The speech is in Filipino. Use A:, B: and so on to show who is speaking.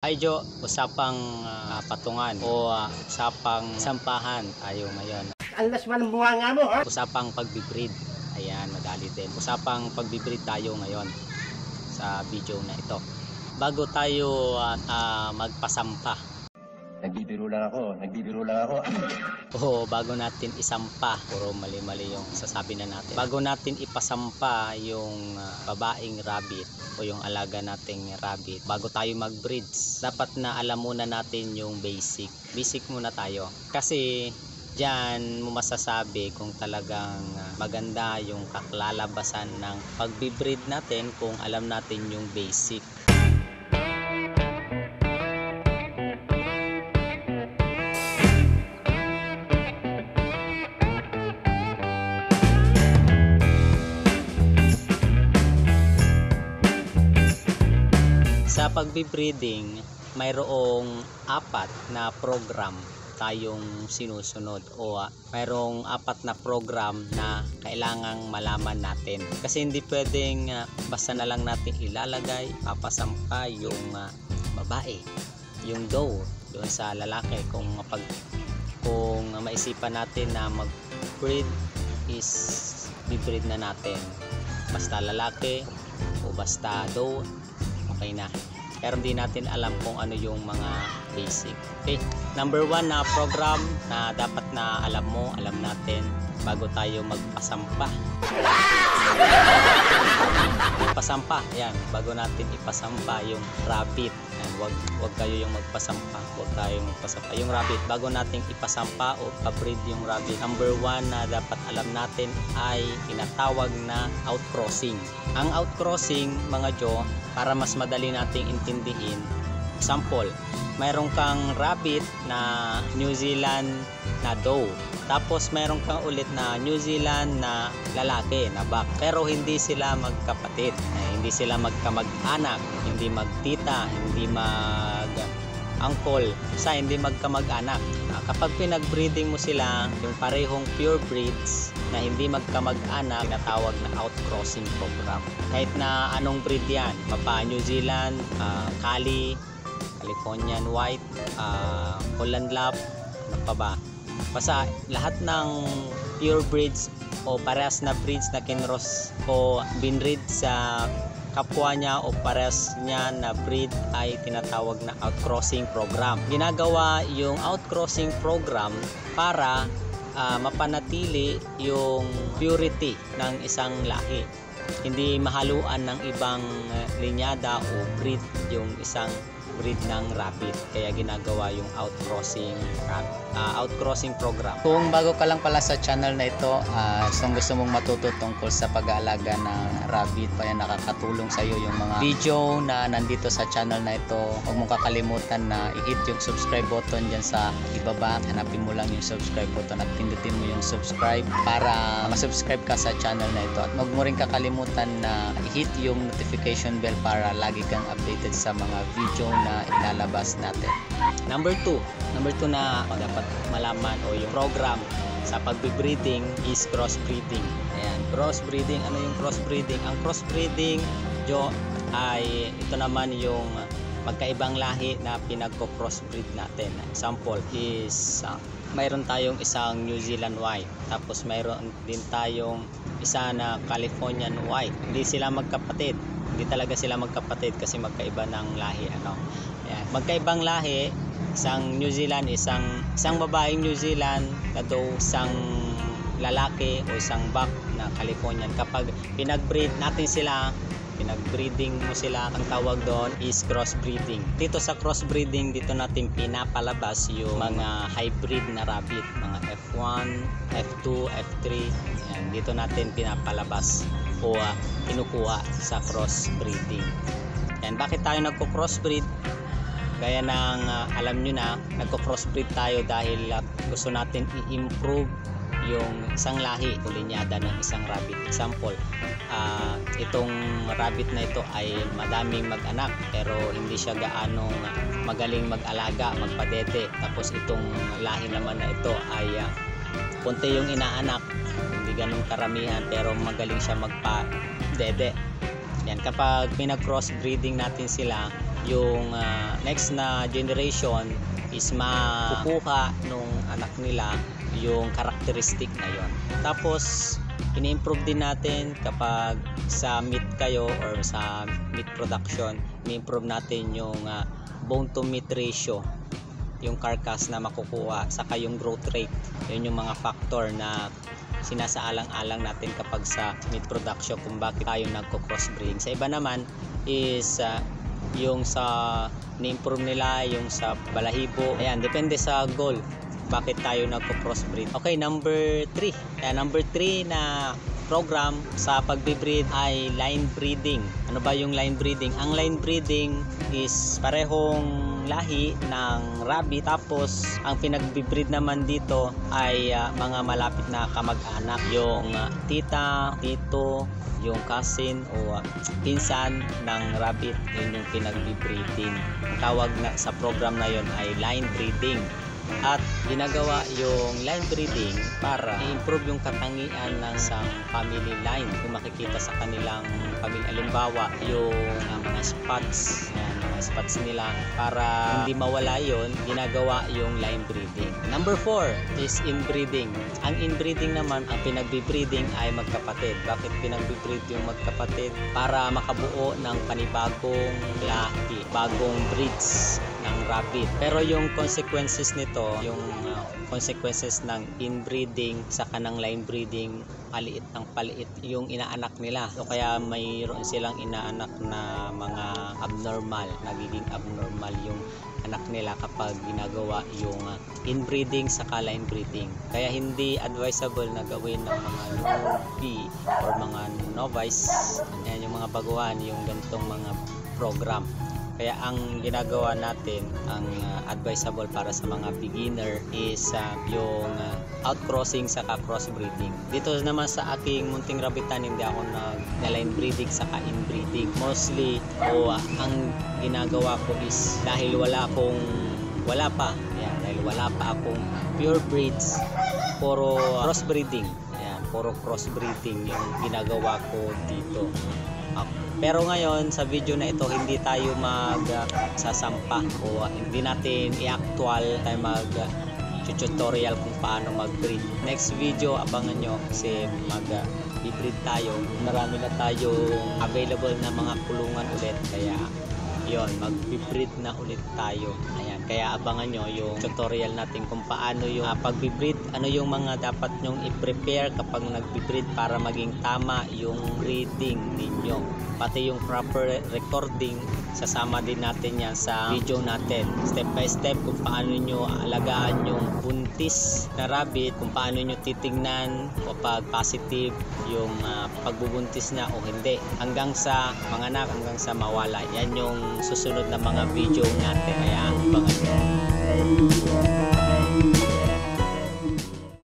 A: Ay Jo, usapang patungan o usapang sampahan tayo ngayon.
B: Alas man ang bunga mo, ha?
A: Usapang pagbibreed. Ayan, madali din. Usapang pagbibreed tayo ngayon sa video na ito. Bago tayo magpasampa.
B: Nagbibiro lang ako.
A: Oo, bago natin isampa, puro mali-mali yung sasabi na natin. Bago natin ipasampa yung babaeng rabbit o yung alaga nating rabbit, bago tayo mag-breeds, dapat na alam muna natin yung basic. Basic muna tayo. Kasi diyan mo masasabi kung talagang maganda yung kaklalabasan ng pagbibreed natin kung alam natin yung basic. Sa pagbibreeding, mayroong 4 na program tayong sinusunod o mayroong 4 na program na kailangang malaman natin. Kasi hindi pwedeng basta na lang natin ilalagay, papasampa yung babae, yung doe doon sa lalaki. Kung maisipan natin na mag-breed is bibreed na natin. Basta lalaki o basta doe, okay na. Pero hindi natin alam kung ano yung mga basic. Okay, number 1 na program na dapat na alam natin bago tayo magpasampa. Pasampa, yan, bago natin ipasampa yung rabbit. Yan, wag kayo yung magpasampa, wag tayong magpasampa. Yung rabbit, bago natin ipasampa o pa-breed yung rabbit, number 1 na dapat alam natin ay tinatawag na outcrossing. Ang outcrossing, mga Jo, para mas madali nating intindihin, example, mayroon kang rabbit na New Zealand na doe, tapos mayroon kang ulit na New Zealand na lalaki na buck, pero hindi sila magkapatid, hindi sila magkamag-anak, hindi magtita, hindi mag-uncle, hindi magkamag-anak. Kapag pinag-breeding mo sila, yung parehong pure breeds na hindi magkamag-anak, tinatawag na outcrossing program. Kahit na anong breed yan, mapa New Zealand, Californian White, Holland Lab, ano pa ba? Basta lahat ng pure breeds o parehas na breeds na kinross o binreed sa kapwa niya o parehas niya na breed ay tinatawag na outcrossing program. Ginagawa yung outcrossing program para mapanatili yung purity ng isang lahi. Hindi mahaluan ng ibang linyada o breed yung isang breed ng rabbit. Kaya ginagawa yung outcrossing program. Kung bago ka lang pala sa channel na ito, gusto mong matuto tungkol sa pag-aalaga ng rabbit, kaya nakakatulong sa iyo yung mga video na nandito sa channel na ito, huwag mong kakalimutan na i-hit yung subscribe button dyan sa ibaba. Hanapin mo lang yung subscribe button at pindutin mo yung subscribe para masubscribe ka sa channel na ito. At huwag mo rin kakalimutan na i-hit yung notification bell para lagi kang updated sa mga video na ilalabas natin. Number 2 na dapat malaman o yung program sa pagbibreeding is crossbreeding. Ayan, crossbreeding. Ano yung crossbreeding? Ang crossbreeding, Jo, ay ito naman yung magkaibang lahi na pinagko-crossbreed natin. Example is mayroon tayong isang New Zealand White, tapos mayroon din tayong isa na Californian White. Hindi sila magkapatid. Hindi talaga sila magkapatid kasi magkaiba ng lahi. Ayan, magkaibang lahi, isang New Zealand, isang babaeng New Zealand na doe, isang lalaki o isang buck na Californian. Kapag pinag-breed natin sila, pinag-breeding mo sila, ang tawag doon is crossbreeding. Dito sa crossbreeding, dito natin pinapalabas yung mga hybrid na rabbit, mga F1, F2, F3. Ayan, dito natin pinapalabas o kinukuha sa crossbreeding. Ayan, bakit tayo nagko-crossbreed? Gaya ng alam nyo na, nagko-crossbreed tayo dahil gusto natin i-improve yung isang lahi o linyada ng isang rabbit. Example, itong rabbit na ito ay madaming mag-anak pero hindi siya gaanong magaling mag-alaga, magpadede. Tapos itong lahi naman na ito ay konti yung inaanak, hindi ganong karamihan pero magaling siya magpadede. Yan, kapag pinag-crossbreeding natin sila, yung next na generation is makukuha nung anak nila yung characteristic na yon. Tapos ini-improve din natin kapag sa meat kayo or sa meat production, ini-improve natin yung bone to meat ratio, yung carcass na makukuha, saka yung growth rate. Yun yung mga factor na sinasaalang-alang natin kapag sa meat production kung bakit tayo nagko-crossbreeding. Sa iba naman is yung sa ni-improve nila yung sa balahibo. Ayan, depende sa goal bakit tayo nagko-crossbreed. Okay, number 3. Number 3 na program sa pagbibreed ay line breeding. Ano ba yung line breeding? Ang line breeding is parehong lahi ng rabbit, tapos ang pinagbibreed naman dito ay mga malapit na kamag-anak, yung tita, tito, yung cousin o pinsan ng rabbit. Yun yung pinagbibreeding. Tawag na sa program na yun ay line breeding. At ginagawa yung line breeding para i-improve yung katangian ng isang family line. Kung makikita sa kanilang pamilya, halimbawa yung mga spots, mga spots nila, para hindi mawala yon, ginagawa yung line breeding. Number 4 is inbreeding. Ang inbreeding naman, ang pinagbibreeding ay magkapatid. Bakit pinagbibreed yung magkapatid? Para makabuo ng panibagong lahi, bagong breeds ng rabbit. Pero yung consequences nito, yung consequences ng inbreeding sa kanang line breeding, paliit ng paliit yung inaanak nila. So kaya mayroon silang inaanak na mga abnormal, nagiging abnormal yung anak nila kapag ginagawa yung inbreeding sa line breeding. Kaya hindi advisable na gawin ng mga newbie or mga novice, yan yung mga baguhan, yung ganitong mga program. Kaya ang ginagawa natin, ang advisable para sa mga beginner is yung outcrossing saka crossbreeding. Dito naman sa aking munting rabbitan, hindi ako nag-line breeding saka inbreeding. Mostly, ang ginagawa ko is dahil wala pa akong pure breeds, puro crossbreeding. Ayan, puro crossbreeding yung ginagawa ko dito. Pero ngayon sa video na ito, hindi tayo magsasampa o hindi natin i-actual tayo mag-tutorial kung paano mag-breed. Next video, abangan nyo kasi mag-breed tayo. Marami na tayo available na mga kulungan ulit, kaya yon, mag-breed na ulit tayo. Ayan, kaya abangan nyo yung tutorial natin kung paano yung pag-breed, ano yung mga dapat nyong i-prepare kapag nag-breed para maging tama yung breeding ninyo. Pati yung proper recording, sasama din natin yan sa video natin. Step by step kung paano nyo alagaan yung buntis na rabbit, kung paano nyo titingnan kapag positive yung pagbubuntis na o hindi. Hanggang sa manganak, hanggang sa mawala. Yan yung susunod na mga video natin. Kaya abangan nyo.